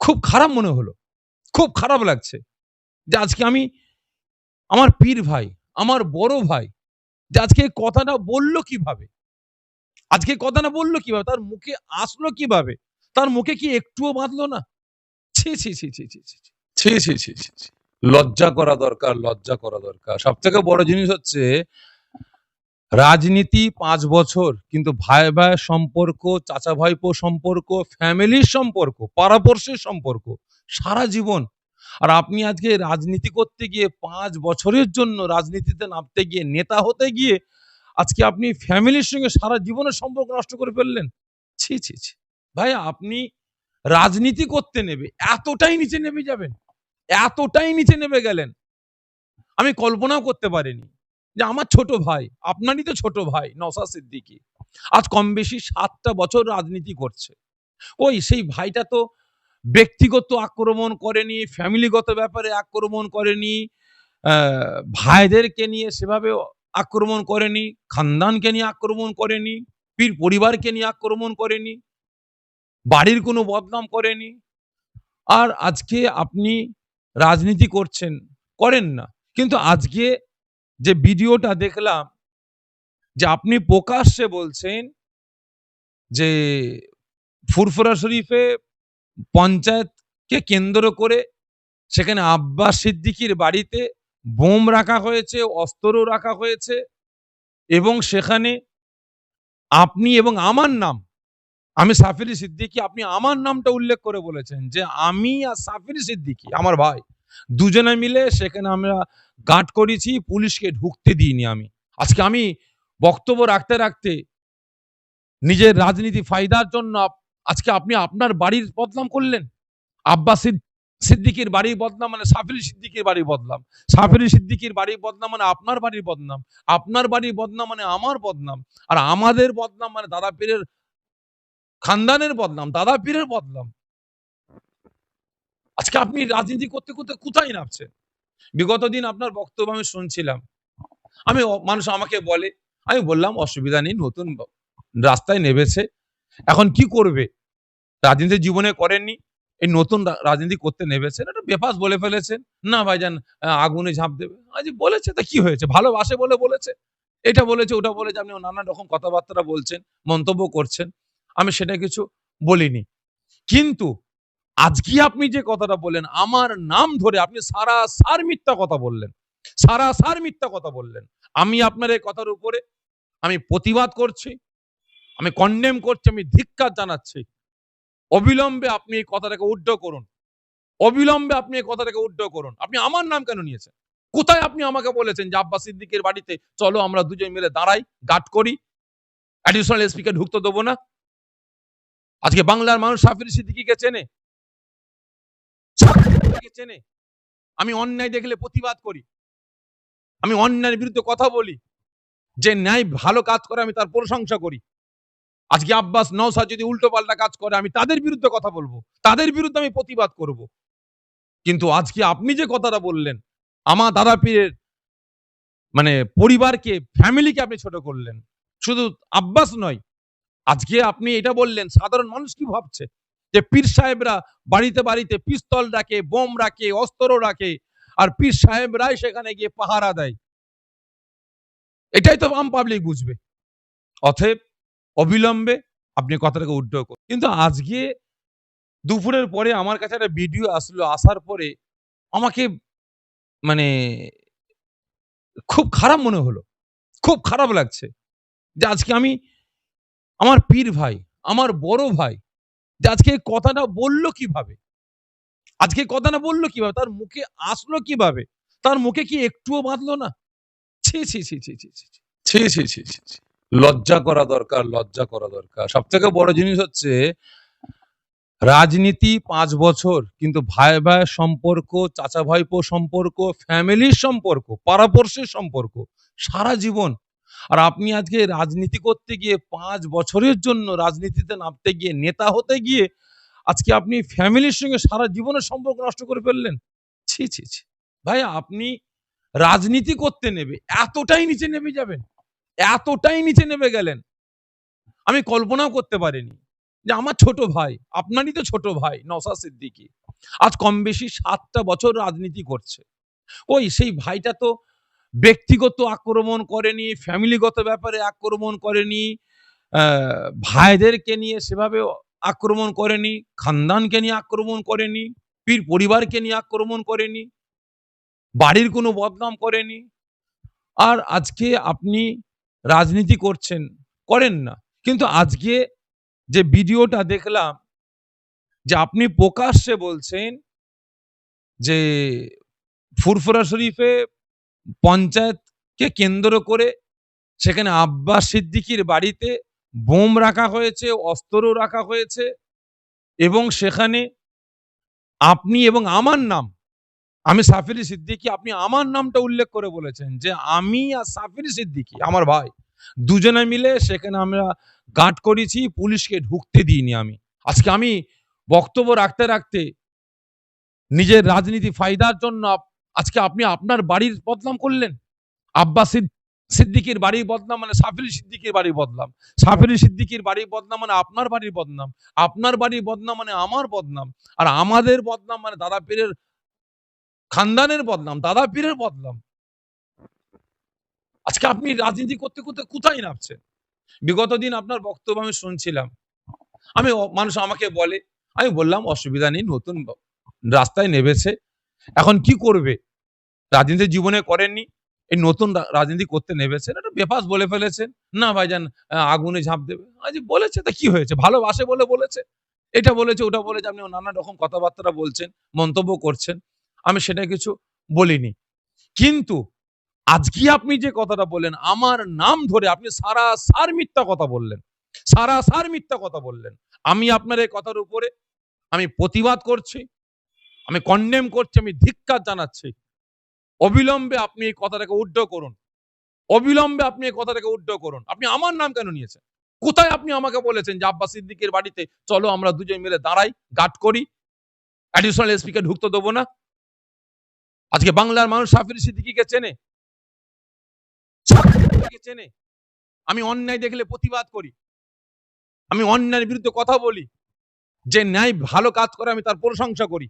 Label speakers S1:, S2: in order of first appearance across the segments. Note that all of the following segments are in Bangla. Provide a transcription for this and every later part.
S1: খুব খারাপ মনে হলো। খুব খারাপ লাগছে যে আজকে আমি আমার পীর ভাই, আমার বড় ভাই যে আজকে এই কথাটা বলল কিভাবে? আজকে এই কথাটা বলল কিভাবে? তার মুখে আসলো কিভাবে? তার মুখে কি একটুও বাঁধলো না? ছি, ছি, ছি, ছি, ছি, ছি, ছি। ছি, ছি, ছি, ছি, ছি। লজ্জা করা দরকার, লজ্জা করা দরকার। সবথেকে বড় জিনিস হচ্ছে রাজনীতি ৫ বছর কিন্তু ভাই ভাইয়ের সম্পর্ক, চাচা ভাইপো সম্পর্ক, ফ্যামিলির সম্পর্ক, পাড়াপড়শির সম্পর্ক সারা জীবন। আর আপনি আজকে রাজনীতি করতে গিয়ে ৫ বছরের জন্য রাজনীতিতে নামতে গিয়ে, নেতা হতে গিয়ে আজকে আপনি ফ্যামিলির সঙ্গে সারা জীবনের সম্পর্ক নষ্ট করে ফেললেন। ছি, ছি, ছি। ভাই আপনি রাজনীতি করতে নেবে এতটাই নিচে নেমে যাবেন, এতটাই নিচে নেমে গেলেন। আমি কল্পনাও করতে পারিনি যে আমার ছোট ভাই, আপনারই তো ছোট ভাই নওশাদ সিদ্দিকী। আজ কম বেশি ৭ টা বছর রাজনীতি করছে। সেই ভাইটা তো ব্যক্তিগত আক্রমণ করেনি, ফ্যামিলিগত ব্যাপারে আক্রমণ করেনি, আ ভাইদেরকে নিয়ে সেভাবে আক্রমণ করেনি, খানদানকে নিয়ে আক্রমণ করেনি, পীর পরিবারকে নিয়ে আক্রমণ করেনি, বাড়ির কোনো বদনাম করেনি। আর আজকে আপনি রাজনীতি করছেন, করেন না। কিন্তু আজকে যে ভিডিওটা দেখলাম যে আপনি প্রকাশ্যে বলছেন যে ফুরফুরা শরীফে পঞ্চায়েতকে কেন্দ্র করে সেখানে আব্বাস সিদ্দিকীর বাড়িতে বোম রাখা হয়েছে, অস্ত্রও রাখা হয়েছে এবং সেখানে আপনি এবং আমার নাম, আমি সাফিরি সিদ্দিকী, আপনি আমার নামটা উল্লেখ করে বলেছেন যে আমি আর সাফিরি সিদ্দিকী আমার ভাই দুজনে মিলে সেখানে আমরা গার্ড করেছি, পুলিশকে ঢুকতে দিইনি আমি। আজকে আমি বক্তব্য রাখতে, রাখতে নিজের রাজনীতি ফায়দার জন্য আজকে আপনি আপনার বাড়ির বদনাম করলেন। আব্বাস সিদ্দিকীর বাড়ির বদনাম মানে সাফিরি সিদ্দিকীর বাড়ির বদনাম। সাফিরি সিদ্দিকীর বাড়ির বদনাম মানে আপনার বাড়ির বদনাম। আপনার বাড়ির বদনাম মানে আমার বদনাম। আর আমাদের বদনাম মানে দাদা পীরের খানদানের বদনাম, দাদা পীরের বদনাম। আজকে আপনি রাজনীতি করতে, করতে কোথায় নামছেন? বিগত দিন আপনার বক্তব্য আমি শুনছিলাম। মানুষ আমাকে বলে, আমি বললাম অসুবিধা নেই, নতুন রাস্তায় নেমেছে। এখন কি করবে? রাজনীতি জীবনে করেননি। এই নতুন রাজনীতি করতে নেমেছেন। একটা বেফাস বলে ফেলেছেন। না ভাইজান আগুনে ঝাঁপ দেবে। আজ বলেছে তা কি হয়েছে? ভালোবাসে বলে বলেছে। এটা বলেছে, ওটা বলেছে। আপনি নানা রকম কথাবার্তা বলছেন, মন্তব্য করছেন। আমি সেটা কিছু বলিনি। কিন্তু আজকে আপনি যে কথাটা বললেন, আমার নাম ধরে আপনি সারাসার মিথ্যা কথা বললেন। সারাসার মিথ্যা কথা বললেন। আমি আপনার এই কথার উপরে আমি প্রতিবাদ করছি। আমি কন্ডেম করছি, আমি ধিক্কার জানাচ্ছি। অবিলম্বে আপনি এই কথাটাকে উদ্ধ করুন। অবিলম্বে আপনি এই কথাটাকে উদ্ধ করুন। আপনি আমার নাম কেন নিয়েছেন? কোথায় আপনি আমাকে বলেছেন যে আব্বাস সিদ্দিকের বাড়িতে চলো আমরা দুজন মিলে দাঁড়াই, গার্ড করি, অ্যাডিশনাল এসপি কে ঢুকতে দেবো না? আজকে বাংলার মানুষ সাফির সিদ্দিকীকে চেনে। সাফির সিদ্দিকীকে চেনে। আমি অন্যায় দেখলে প্রতিবাদ করি। আমি অন্যায়ের বিরুদ্ধে কথা বলি। যে ন্যায় ভালো কাজ করে আমি তার প্রশংসা করি। আজকে আব্বাস নওশাদ যদি উল্টোপাল্টা কাজ করে আমি তাদের বিরুদ্ধে কথা বলবো। তাদের বিরুদ্ধে আমি প্রতিবাদ করব। কিন্তু আজকে আপনি যে কথাটা বললেন, আমার দাদা পীরের মানে পরিবারকে, ফ্যামিলিকে আপনি ছোট করলেন। শুধু আব্বাস নয়, আজকে আপনি এটা বললেন, সাধারণ মানুষ কি ভাবছে? যে পীর সাহেবরা বাড়িতে, বাড়িতে পিস্তল রাখে, বোম রাখে, অস্ত্র রাখে। আর পীর সাহেবরাই সেখানে গিয়ে পাহারা দেয়। এটাই তো আম পাবলিক বুঝবে। অতএব অবিলম্বে আপনি কথাটাকে উদ্ধ করুন। কিন্তু আজকে দুপুরের পরে আমার কাছে একটা ভিডিও আসলো। আসার পরে আমাকে মানে খুব খারাপ মনে হলো। খুব খারাপ লাগছে। যে আজকে আমি আমার পীর ভাই, আমার বড় ভাই যে আজকে এই কথাটা বলল কিভাবে? আজকে এই কথাটা বলল কিভাবে? তার মুখে আসলো কিভাবে? তার মুখে কি একটুও বাঁধলো না? ছি, ছি, ছি, ছি, ছি, ছি, ছি। ছি, ছি, ছি, ছি, ছি। লজ্জা করা দরকার, লজ্জা করা দরকার। সবথেকে বড় জিনিস হচ্ছে রাজনীতি ৫ বছর কিন্তু ভাই ভাইয়ের সম্পর্ক, চাচা ভাইপো সম্পর্ক, ফ্যামিলির সম্পর্ক, পাড়াপড়শির সম্পর্ক সারা জীবন। আর আপনি আজকে রাজনীতি করতে গিয়ে ৫ বছরের জন্য রাজনীতিতে নামতে গিয়ে, নেতা হতে গিয়ে আজকে আপনি ফ্যামিলির সঙ্গে সারা জীবনের সম্পর্ক নষ্ট করে ফেললেন। ছি, ছি, ছি। ভাই আপনি রাজনীতি করতে নেবে এতটাই নিচে নেমে যাবেন, এতটাই নিচে নেমে গেলেন। আমি কল্পনাও করতে পারিনি যে আমার ছোট ভাই, আপনারই তো ছোট ভাই নওশাদ সিদ্দিকী, আজ কম বেশি ৭টা বছর রাজনীতি করছে। সেই ভাইটা তো ব্যক্তিগত আক্রমণ করেনি, ফ্যামিলিগত ব্যাপারে আক্রমণ করেনি, ভাইদেরকে নিয়ে সেভাবে আক্রমণ করেনি, খানদানকে নিয়ে আক্রমণ করেনি, পীর পরিবারকে নিয়ে আক্রমণ করেনি, বাড়ির কোনো বদনাম করেনি। আর আজকে আপনি রাজনীতি করছেন, করেন না। কিন্তু আজকে যে ভিডিওটা দেখলাম যে আপনি প্রকাশ্যে বলছেন যে ফুরফুরা শরীফে পঞ্চায়েতকে কেন্দ্র করে সেখানে আব্বাস সিদ্দিকীর বাড়িতে বোম রাখা হয়েছে, অস্ত্রও রাখা হয়েছে এবং সেখানে আপনি এবং আমার নাম, আমি সাফিরি সিদ্দিকী, আপনি আমার নামটা উল্লেখ করে বলেছেন যে আমি আর সাফিরি সিদ্দিকী আমার ভাই দুজনে মিলে সেখানে আমরা গার্ড করেছি, পুলিশকে ঢুকতে দিইনি আমি। আজকে আমি বক্তব্য রাখতে রাখতে নিজের রাজনীতি ফায়দার জন্য আজকে আপনি আপনার বাড়ির বদনাম করলেন। আব্বাস সিদ্দিকীর বাড়ির বদনাম মানে সাফিরি সিদ্দিকীর বাড়ির বদনাম, সাফিরি সিদ্দিকীর বাড়ির বদনাম মানে আপনার বাড়ির বদনাম, আপনার বাড়ির বদনাম মানে আমার বদনাম, আর আমাদের বদনাম মানে দাদা পীরের খানদানের বদনাম, দাদা পীরের বদনাম। আজকে আপনি রাজনীতি করতে করতে কোথায় নামছেন? বিগত দিন আপনার বক্তব্য আমি শুনছিলাম। মানুষ আমাকে বলে, আমি বললাম অসুবিধা নেই, নতুন রাস্তায় নেমেছে, এখন কি করবে? রাজনীতি জীবনে করেননি, এই নতুন রাজনীতি করতে নেমেছেন, এটা বেফাস বলে ফেলেছেন। না ভাইজান আগুনে ঝাঁপ দেবে। আজ বলেছে তা কি হয়েছে? ভালোবাসে বলে বলেছে। এটা বলেছে, ওটা বলেছে, আপনি নানা রকম কথাবার্তা বলছেন, মন্তব্য করছেন। আমি সেটা কিছু বলিনি। কিন্তু আজকে আপনি যে কথাটা বললেন, আমার নাম ধরে আপনি সারাসার মিথ্যা কথা বললেন। সারাসার মিথ্যা কথা বললেন। আমি আপনার এই কথার উপরে আমি প্রতিবাদ করছি, আমি কন্ডেম করছি, আমি ধিক্কার জানাচ্ছি। অবিলম্বে আপনি এই কথাটাকে উদ্ধ করুন। অবিলম্বে আপনি এই কথাটাকে উদ্ধ করুন। আপনি আমার নাম কেন নিয়েছেন? কোথায় আপনি আমাকে বলেছেন যে আব্বাস সিদ্দিকীর বাড়িতে চলো আমরা দুজন মিলে দাঁড়াই, গার্ড করি, অ্যাডিশনাল এসপি কে ঢুকতে দেবো না? আজকে বাংলার মানুষ সাফিরি সিদ্দিকীকে চেনে, চেনে। আমি অন্যায় দেখলে প্রতিবাদ করি, আমি অন্যায়ের বিরুদ্ধে কথা বলি, যে ন্যায় ভালো কাজ করে আমি তার প্রশংসা করি।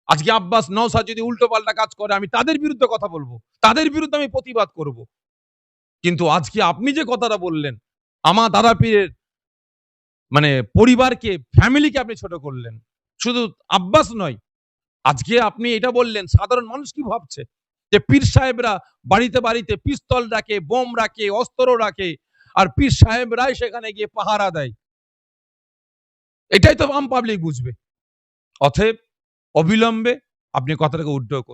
S1: আজকে আব্বাস নওশাদ যদি উল্টো পাল্টা কাজ করে আমি তাদের বিরুদ্ধে কথা বলবো, তাদের বিরুদ্ধে আমি প্রতিবাদ করব। কিন্তু আজকে আপনি যে কথাটা বললেন, আমার দাদা পীরের মানে পরিবারকে, ফ্যামিলিকে আপনি ছোট করলেন। শুধু আব্বাস নয়, আজকে আপনি এটা বললেন, সাধারণ মানুষ কি ভাবছে যে পীর সাহেবরা বাড়িতে বাড়িতে পিস্তল রাখে, বোম রাখে, অস্ত্র রাখে, আর পীর সাহেবরাই সেখানে গিয়ে পাহারা দেয়। এটাই তো আম পাবলিক বুঝবে। অতএব অবিলম্বে আপনি কথাটাকে উদ্ধ করুন।